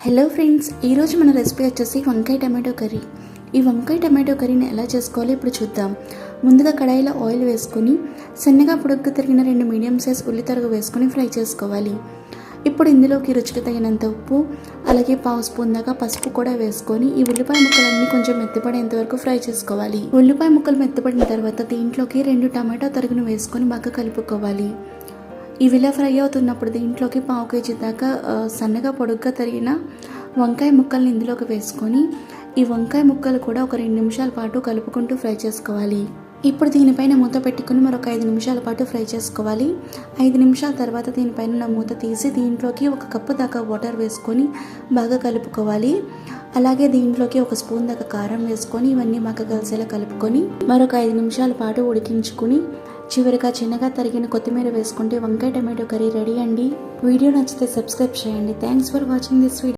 Hello friends, ఈరోజు మన recipe వచ్చేసి వంకాయ టమాటో కర్రీ. ఈ వంకాయ టమాటో కర్రీని ఎలా చేసుకోవాలో ఇప్పుడు చూద్దాం. ముందుగా కడాయిలో ఆయిల్ వేసుకొని సన్నగా పొడుగ్గా తరిగిన 2 మీడియం సైజ్ ఉల్లి తరుగు వేసుకొని ఫ్రై చేసుకోవాలి. ఇప్పుడు ఇందులోకి రుచికి తగినంత ఉప్పు, అలాగే 1/2 స్పూన్ దాకా పసుపు కూడా వేసుకొని ఈ ఉల్లిపాయ ముక్కలన్నీ కొంచెం మెత్తపడేంత వరకు ఫ్రై చేసుకోవాలి. ఉల్లిపాయ ముక్కలు మెత్తపడిన తర్వాత దీంట్లోకి 2 టమాటా తరుగును వేసుకొని బాగా కలుపుకోవాలి. ఇవి ఇలా ఫ్రై అవుతున్నప్పుడు దీంట్లోకి 1/4 కేజీ దాకా సన్నగా పొడుగ్గా తరిగిన వంకాయ ముక్కల్ని ఇందులోకి వేసుకొని ఈ వంకాయ ముక్కలు కూడా ఒక 2 నిమిషాల పాటు కలుపుకుంటూ ఫ్రై చేసుకోవాలి. ఇప్పుడు దీనిపైన మూత పెట్టుకుని మరొక 5 నిమిషాల పాటు ఫ్రై చేసుకోవాలి. 5 నిమిషాల తర్వాత దీనిపైన మూత తీసి దీంట్లోకి 1 కప్పు దాకా వాటర్ వేసుకొని బాగా కలుపుకోవాలి. అలాగే దీంట్లోకి 1 స్పూన్ దాకా కారం వేసుకొని ఇవన్నీ బాగా కలిసేలా కలుపుకొని మరొక 5 నిమిషాల పాటు ఉడికించుకుని చివరిగా చిన్నగా తరిగిన కొత్తిమీర వేసుకుంటే వంకాయ టమాటో కర్రీ రెడీ అండి. వీడియో నచ్చితే సబ్స్క్రైబ్ చేయండి. Thanks for watching this video.